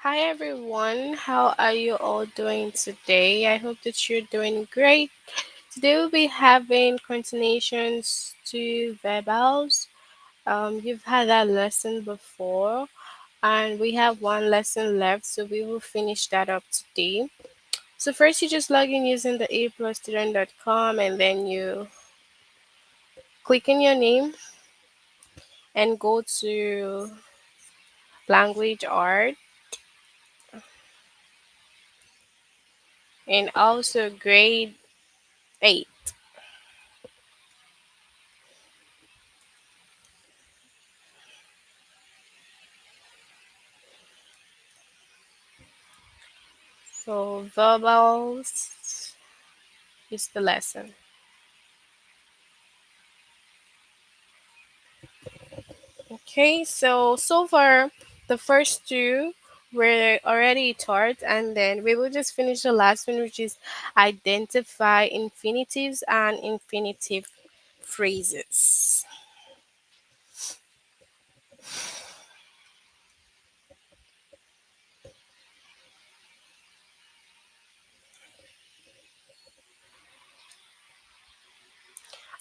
Hi everyone, how are you all doing today? I hope that you're doing great. Today we'll be having continuations to verbals. You've had that lesson before, and we have one lesson left, so we will finish that up today. So first, you just log in using the aplusstudent.com, and then you click in your name and go to language art and also grade 8. So verbals is the lesson. Okay, so far the first two were already taught, and then we will just finish the last one, which is identify infinitives and infinitive phrases.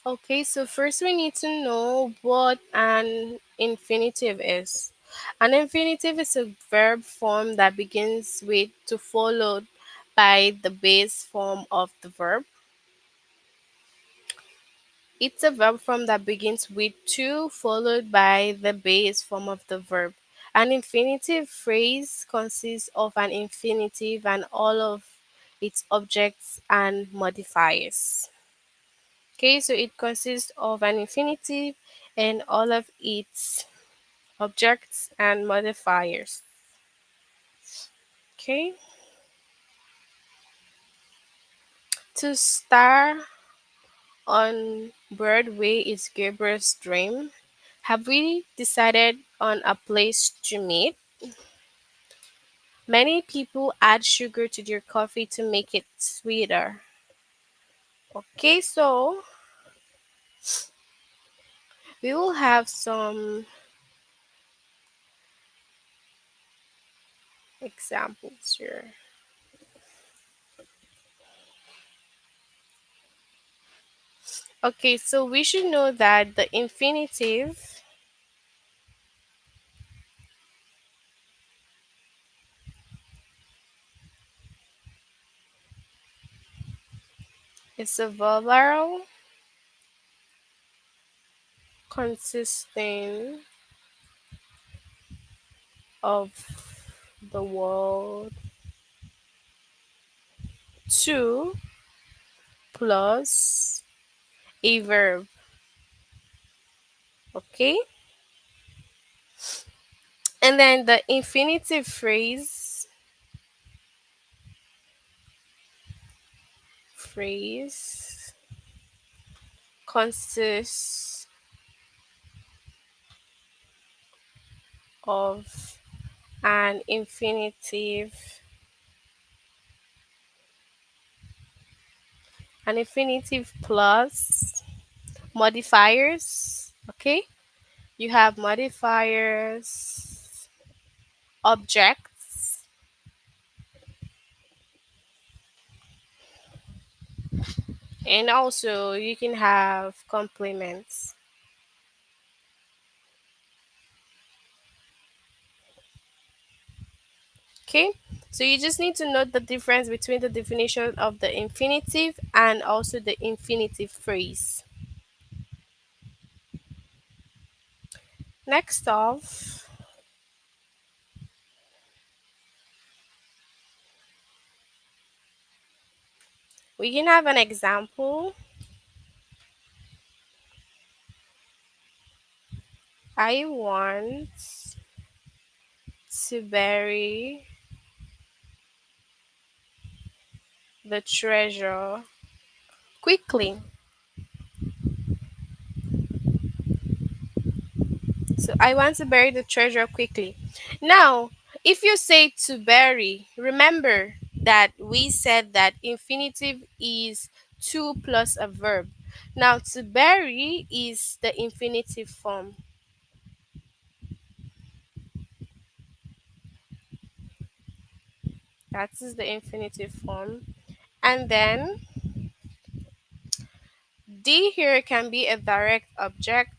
Okay, so first we need to know what an infinitive is. An infinitive is a verb form that begins with to followed by the base form of the verb. It's a verb form that begins with to followed by the base form of the verb. An infinitive phrase consists of an infinitive and all of its objects and modifiers. Okay, so it consists of an infinitive and all of its objects and modifiers. Okay, to star on Broadway is Gabriel's dream. Have we decided on a place to meet? Many people add sugar to their coffee to make it sweeter. Okay, so we will have some examples here. Okay, so we should know that the infinitive is a verbal consisting of the word to plus a verb. Okay, and then the infinitive phrase consists of an infinitive plus modifiers. Okay, you have modifiers, objects, and also you can have complements. Okay, so you just need to note the difference between the definition of the infinitive and also the infinitive phrase. Next off, we can have an example. I want to bury the treasure quickly. So I want to bury the treasure quickly. Now, if you say to bury, remember that we said that infinitive is to plus a verb. Now, to bury is the infinitive form. That is the infinitive form. And then D here can be a direct object.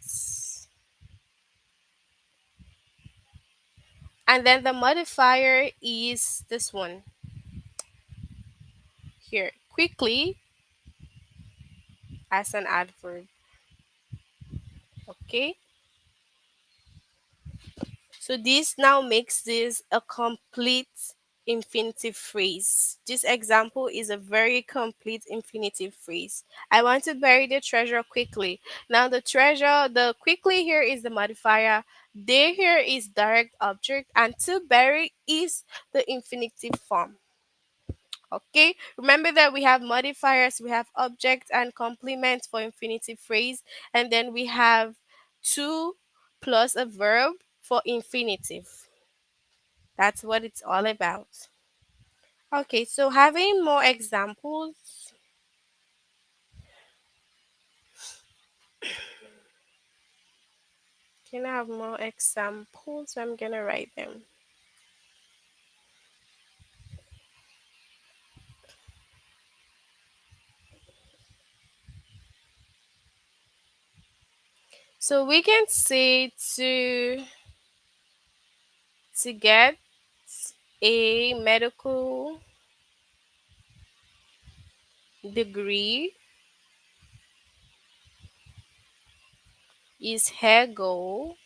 And then the modifier is this one here. Quickly as an adverb. Okay. So this now makes this a complete infinitive phrase. This example is a very complete infinitive phrase. I want to bury the treasure quickly. Now the treasure, the quickly here is the modifier. They here is direct object, and to bury is the infinitive form. Okay, remember that we have modifiers, we have objects and complements for infinitive phrase, and then we have to plus a verb for infinitive. That's what it's all about. Okay, so having more examples, can I have more examples? I'm gonna write them. So we can say to get a medical degree is her goal.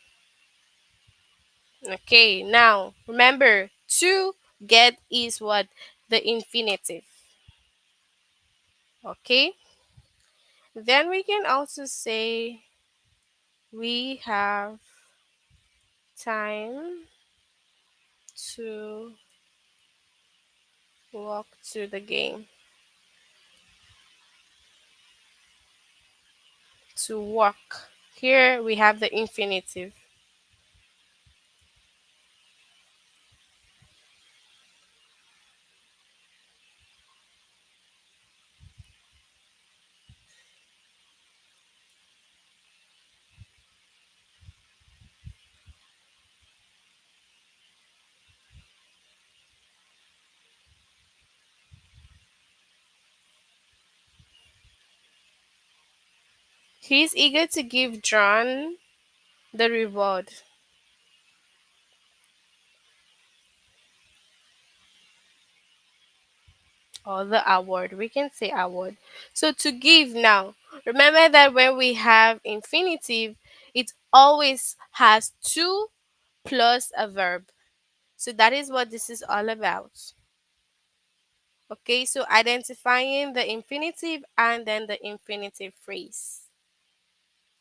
Okay, now remember to get is what? The infinitive. Okay, then we can also say we have time to walk to the game. To walk. Here we have the infinitive. He's eager to give John the reward or the award. We can say award. So to give now, remember that when we have infinitive, it always has to plus a verb. So that is what this is all about. Okay, so identifying the infinitive and then the infinitive phrase.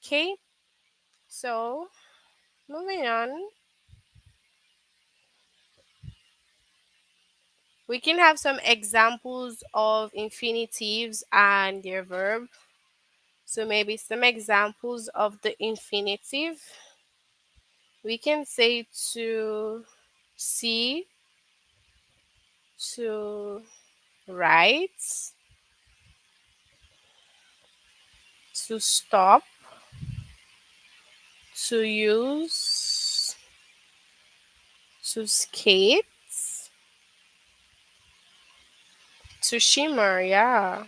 Okay, so moving on, we can have some examples of infinitives and their verb. So maybe some examples of the infinitive. We can say to see, to write, to stop, to use, to skate, to shimmer, yeah.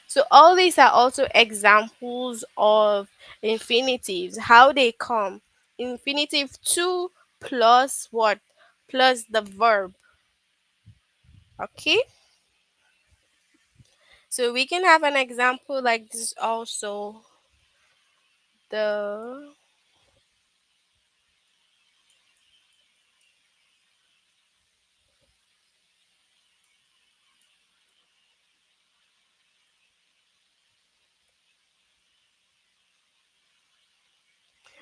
So all these are also examples of infinitives, how they come. Infinitive to plus what? Plus the verb. Okay? So we can have an example like this also. The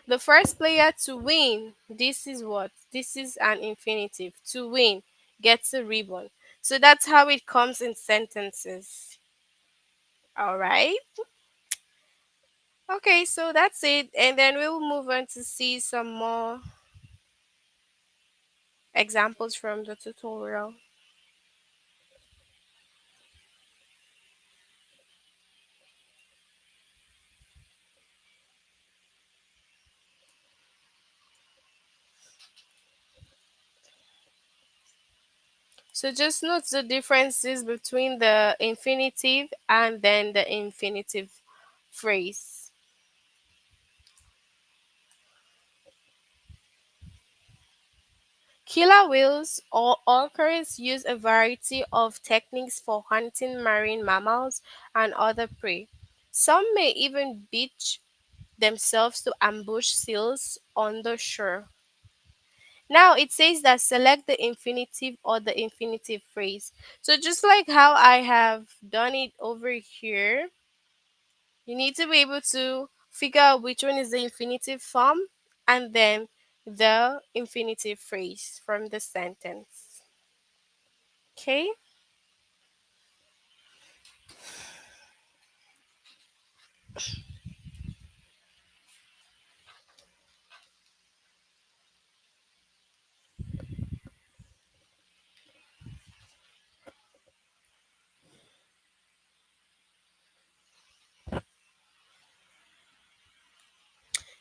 the first player to win. This is what? This is an infinitive. To win gets a ribbon. So that's how it comes in sentences. All right. Okay, so that's it. And then we will move on to see some more examples from the tutorial. So just note the differences between the infinitive and then the infinitive phrase. Killer whales or orcas use a variety of techniques for hunting marine mammals and other prey. Some may even beach themselves to ambush seals on the shore. Now it says that select the infinitive or the infinitive phrase. So just like how I have done it over here, you need to be able to figure out which one is the infinitive form and then the infinitive phrase from the sentence. Okay?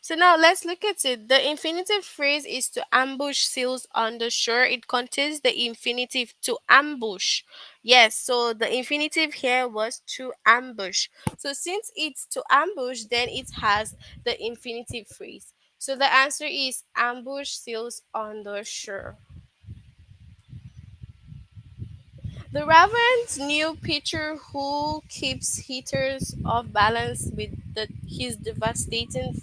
So now let's look at it. The infinitive phrase is to ambush seals on the shore. It contains the infinitive to ambush. Yes, so the infinitive here was to ambush. So since it's to ambush, then it has the infinitive phrase. So the answer is ambush seals on the shore. The Ravens' new pitcher, who keeps hitters off balance with his devastating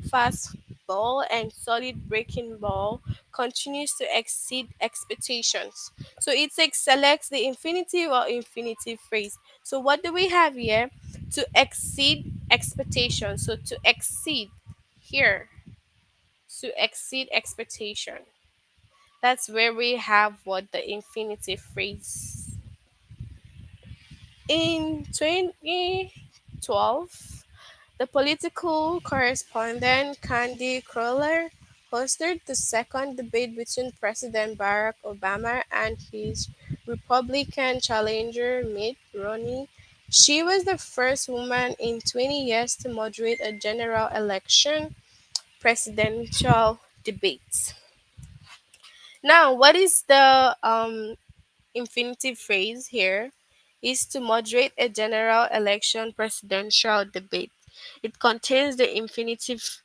fastball and solid breaking ball, continues to exceed expectations. So it selects the infinitive or infinitive phrase. So what do we have here? To exceed expectations. So to exceed here, to exceed expectation. That's where we have what the infinitive phrase. In 2012, the political correspondent Candy Cruller hosted the second debate between President Barack Obama and his Republican challenger Mitt Romney. She was the first woman in 20 years to moderate a general election presidential debate. Now, what is the infinitive phrase here is to moderate a general election presidential debate. It contains the infinitive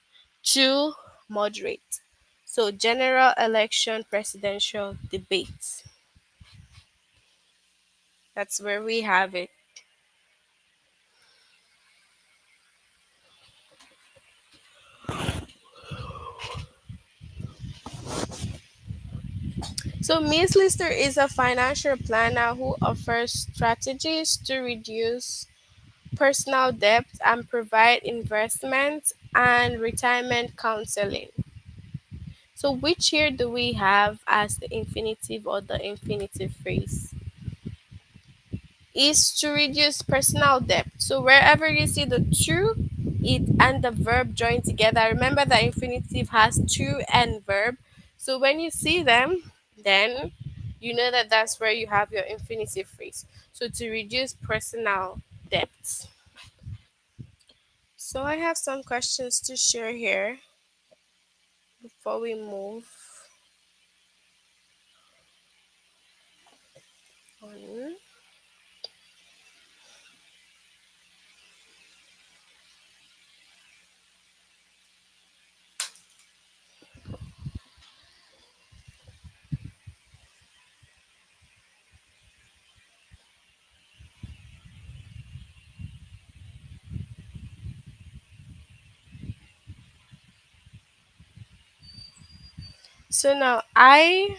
to moderate. So, general election presidential debate. That's where we have it. So, Ms. Lister is a financial planner who offers strategies to reduce personal debt and provide investment and retirement counseling. So which here do we have as the infinitive or the infinitive phrase? Is to reduce personal debt. So wherever you see the to, it and the verb joined together, remember that infinitive has to and verb. So when you see them, then you know that that's where you have your infinitive phrase. So to reduce personal debt. So I have some questions to share here before we move on. So now I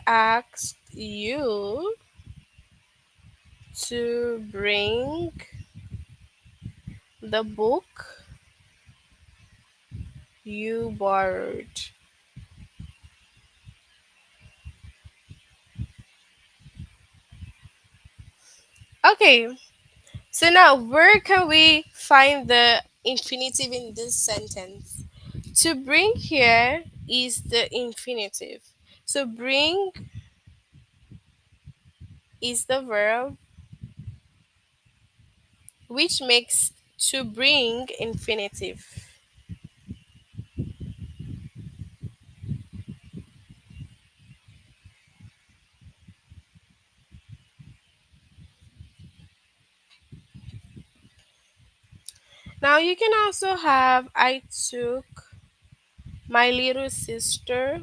asked you to bring the book you borrowed. Okay, so now where can we find the infinitive in this sentence? To bring here is the infinitive. So bring is the verb which makes to bring infinitive. Now you can also have I took my little sister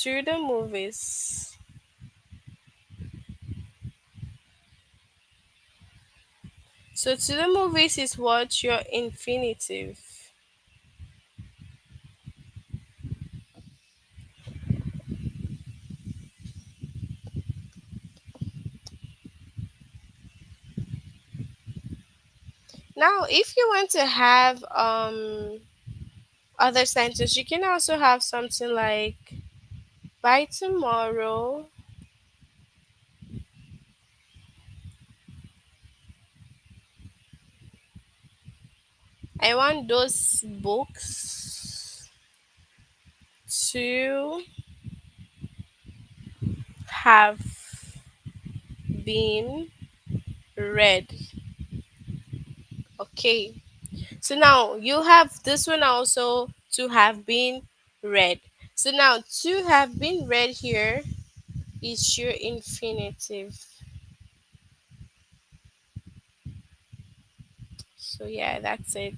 to the movies. So to the movies is what your infinitive. Now if you want to have other sentences, you can also have something like by tomorrow I want those books to have been read. Okay. So now you have this one also to have been read. So now to have been read here is your infinitive. So yeah, that's it.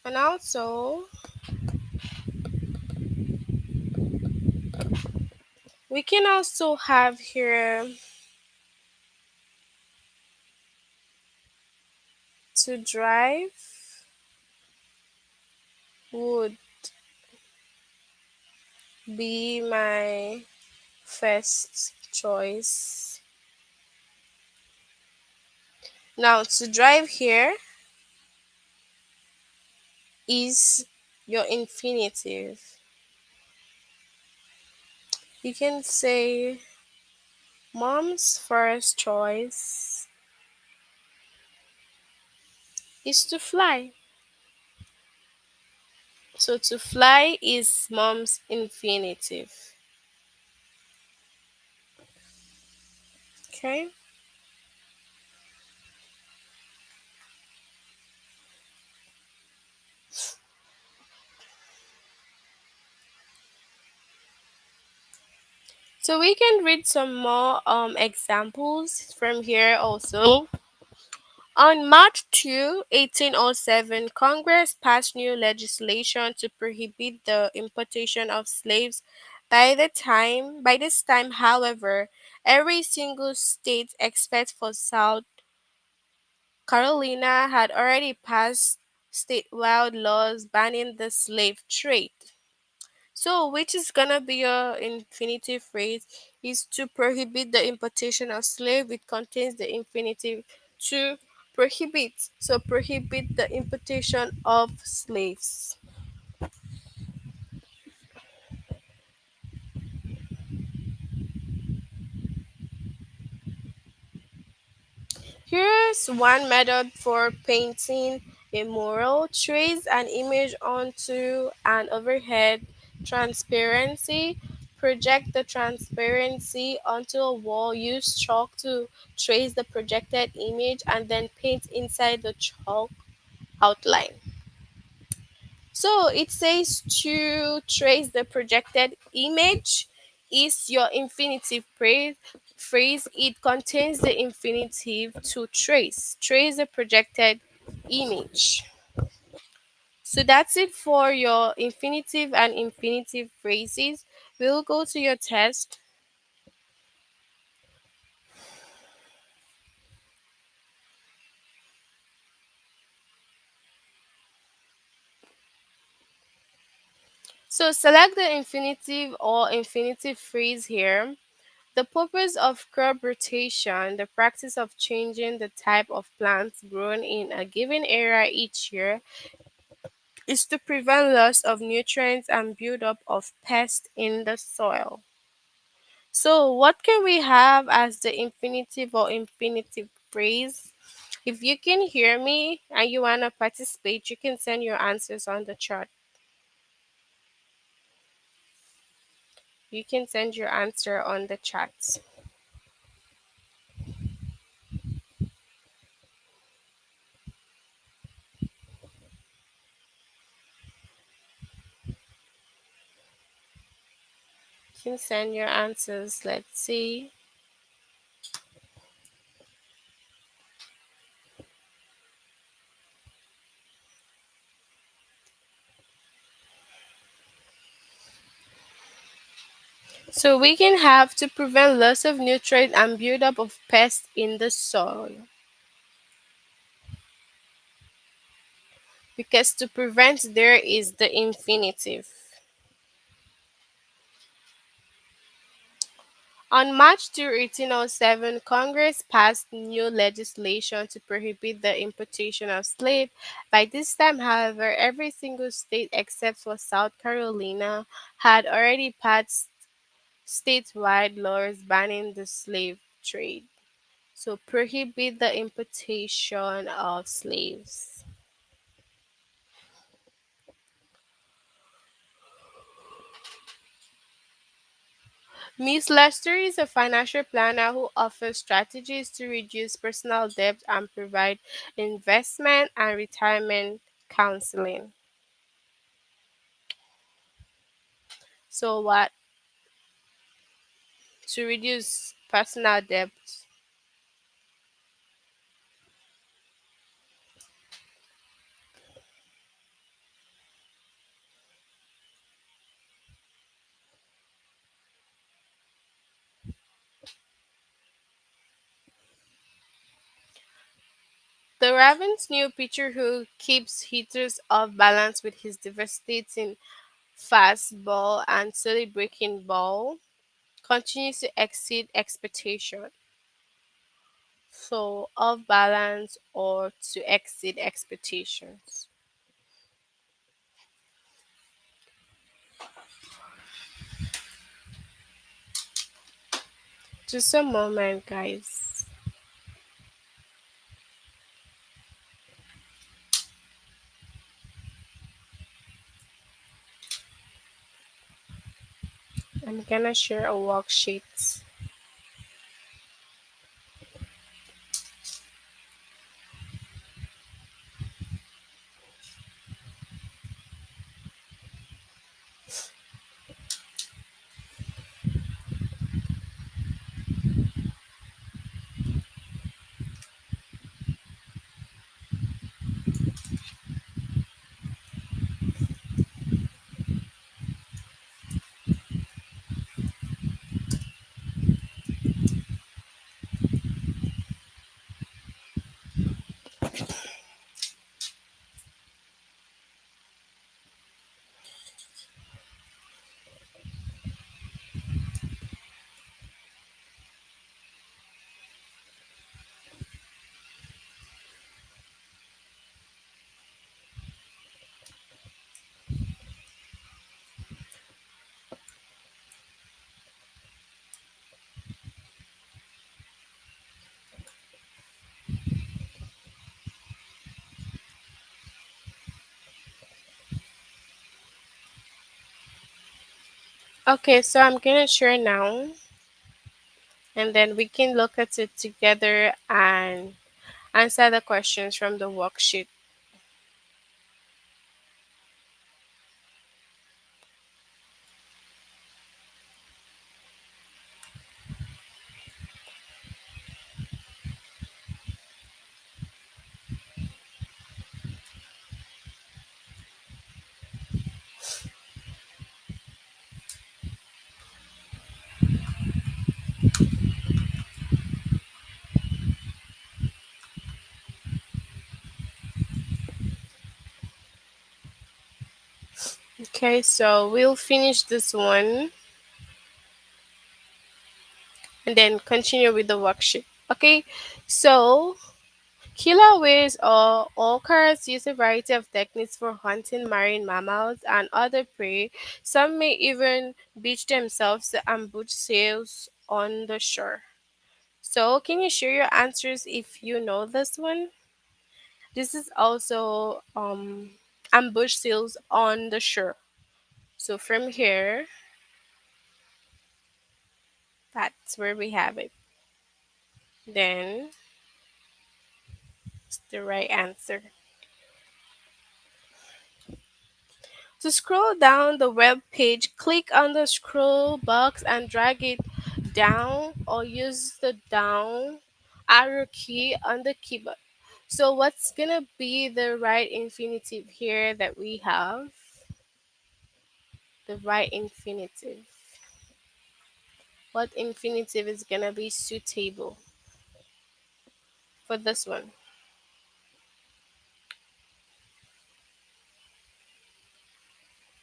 And also we can also have here to drive would be my first choice. Now to drive here is your infinitive. You can say mom's first choice is to fly. So to fly is mom's infinitive. Okay. So we can read some more examples from here also. On March 2, 1807, Congress passed new legislation to prohibit the importation of slaves. By this time, however, every single state except for South Carolina had already passed statewide laws banning the slave trade. So, which is gonna be your infinitive phrase is to prohibit the importation of slave. It contains the infinitive to prohibit. So, prohibit the importation of slaves. Here's one method for painting a mural. Trace an image onto an overhead transparency. Project the transparency onto a wall. Use chalk to trace the projected image and then paint inside the chalk outline. So it says to trace the projected image is your infinitive phrase. It contains the infinitive to trace. Trace the projected image. So that's it for your infinitive and infinitive phrases. We'll go to your test. So select the infinitive or infinitive phrase here. The purpose of crop rotation, the practice of changing the type of plants grown in a given area each year, is to prevent loss of nutrients and buildup of pests in the soil. So, what can we have as the infinitive or infinitive phrase? If you can hear me and you want to participate, you can send your answers on the chat. You can send your answer on the chat. You can send your answers. Let's see. So we can have to prevent loss of nutrient and buildup of pests in the soil. Because to prevent there is the infinitive. On March 2, 1807, Congress passed new legislation to prohibit the importation of slaves. By this time, however, every single state except for South Carolina had already passed statewide laws banning the slave trade. So, prohibit the importation of slaves. Miss Lester is a financial planner who offers strategies to reduce personal debt and provide investment and retirement counseling. So, what to reduce personal debt? The Ravens' new pitcher who keeps hitters off balance with his devastating fastball and silly breaking ball continues to exceed expectation. So, off balance or to exceed expectations. Just a moment, guys. I'm gonna share a worksheet. Okay, so I'm gonna share now, and then we can look at it together and answer the questions from the worksheet. Okay, so we'll finish this one and then continue with the worksheet. Okay, so killer whales or orcas use a variety of techniques for hunting marine mammals and other prey. Some may even beach themselves to ambush sails on the shore. So, can you share your answers if you know this one? This is also ambush sales on the shore. So from here, that's where we have it. Then it's the right answer. To scroll down the web page, click on the scroll box and drag it down or use the down arrow key on the keyboard. So what's gonna be the right infinitive here that we have? The right infinitive. What infinitive is gonna be suitable for this one?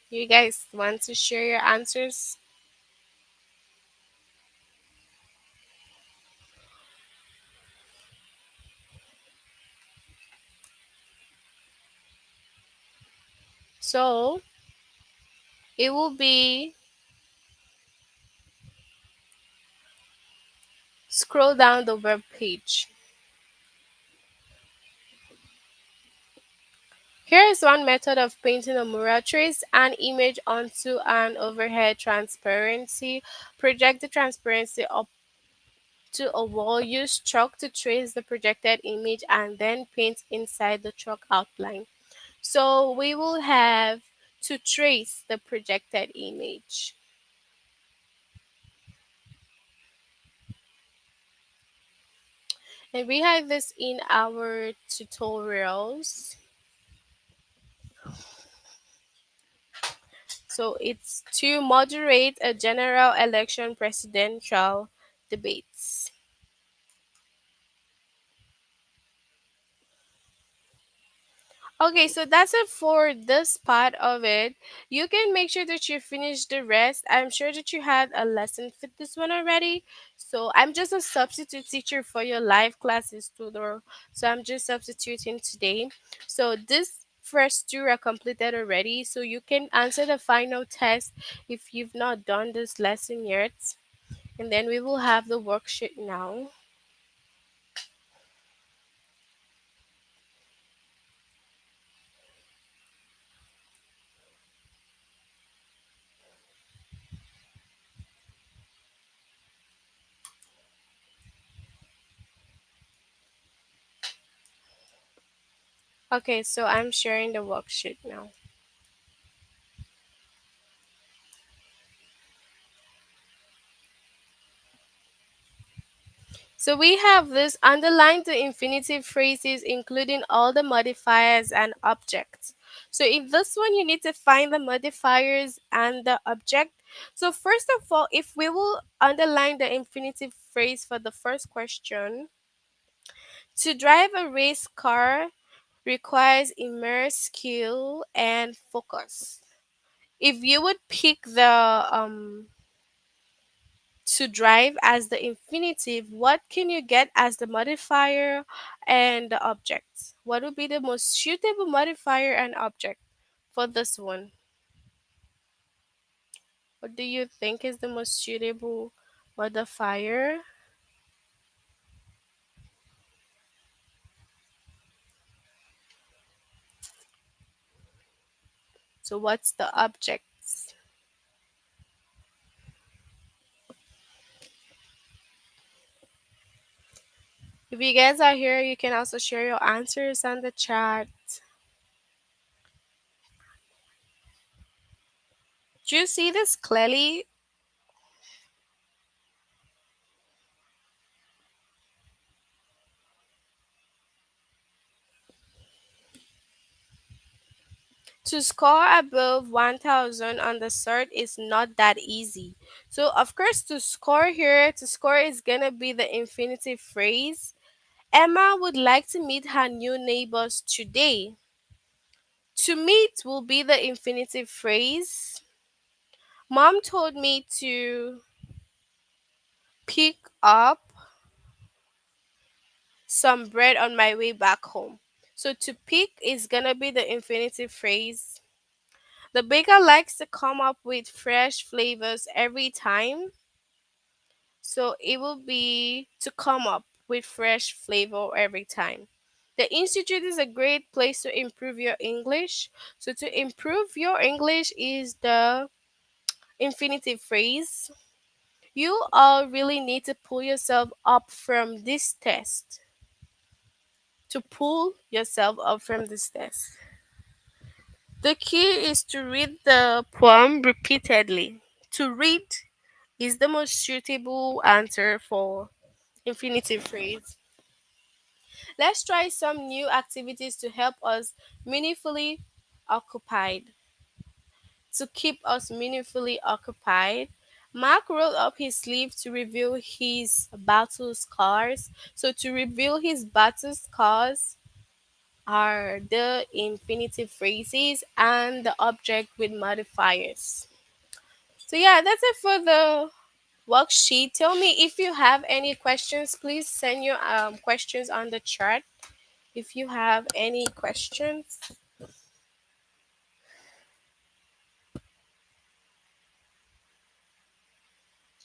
You guys want to share your answers? So it will be scroll down the web page. Here is one method of painting a mural. Trace an image onto an overhead transparency. Project the transparency up to a wall. Use chalk to trace the projected image and then paint inside the chalk outline. So we will have to trace the projected image. And we have this in our tutorials. So it's to moderate a general election presidential debates. Okay, so that's it for this part of it. You can make sure that you finish the rest. I'm sure that you had a lesson for this one already. So I'm just a substitute teacher for your live classes tutor. So I'm just substituting today. So this first two are completed already. So you can answer the final test if you've not done this lesson yet. And then we will have the worksheet now. Okay, so I'm sharing the worksheet now. So we have this underline the infinitive phrases including all the modifiers and objects. So in this one you need to find the modifiers and the object. So first of all, if we will underline the infinitive phrase for the first question, to drive a race car requires immense skill and focus. If you would pick the to drive as the infinitive, what can you get as the modifier and the object? What would be the most suitable modifier and object for this one? What do you think is the most suitable modifier? So what's the object? If you guys are here, you can also share your answers on the chat. Do you see this clearly? To score above 1000 on the cert is not that easy. So, of course, to score here, to score is gonna be the infinitive phrase. Emma would like to meet her new neighbors today. To meet will be the infinitive phrase. Mom told me to pick up some bread on my way back home. So, to pick is gonna be the infinitive phrase. The baker likes to come up with fresh flavors every time. So it will be to come up with fresh flavor every time. The Institute is a great place to improve your English. So to improve your English is the infinitive phrase. You all really need to pull yourself up from this test. To pull yourself up from this test. The key is to read the poem repeatedly. To read is the most suitable answer for infinitive phrase. Let's try some new activities to help us meaningfully occupied. To keep us meaningfully occupied, Mark rolled up his sleeve to reveal his battle scars. So to reveal his battle scars are the infinitive phrases and the object with modifiers. So yeah, that's it for the worksheet. Tell me if you have any questions. Please send your questions on the chat. If you have any questions,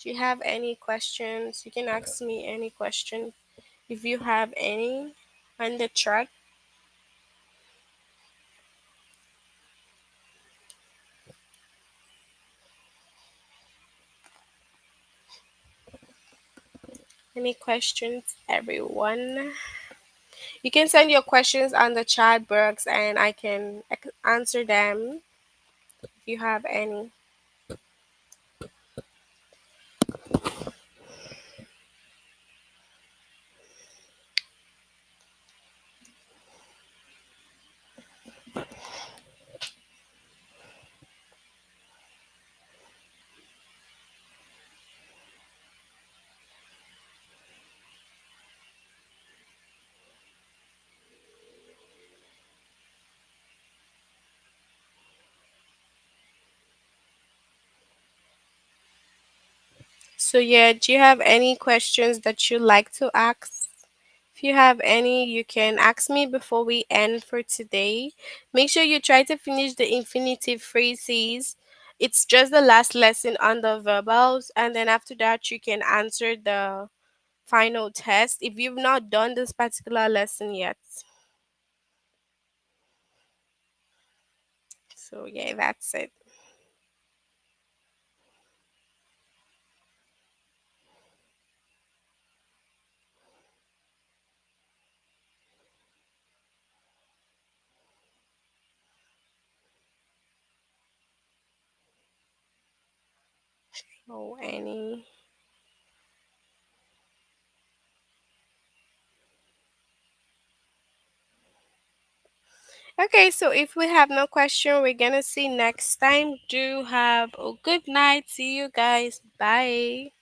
do you have any questions? You can ask me any question if you have any on the chat. Any questions, everyone? You can send your questions on the chat box and I can answer them if you have any. So yeah, do you have any questions that you like to ask? If you have any, you can ask me before we end for today. Make sure you try to finish the infinitive phrases. It's just the last lesson on the verbals, and then after that, you can answer the final test if you've not done this particular lesson yet. So yeah, that's it. Oh, any. Okay, so if we have no question, we're gonna see next time. Do have a good night. See you guys. Bye.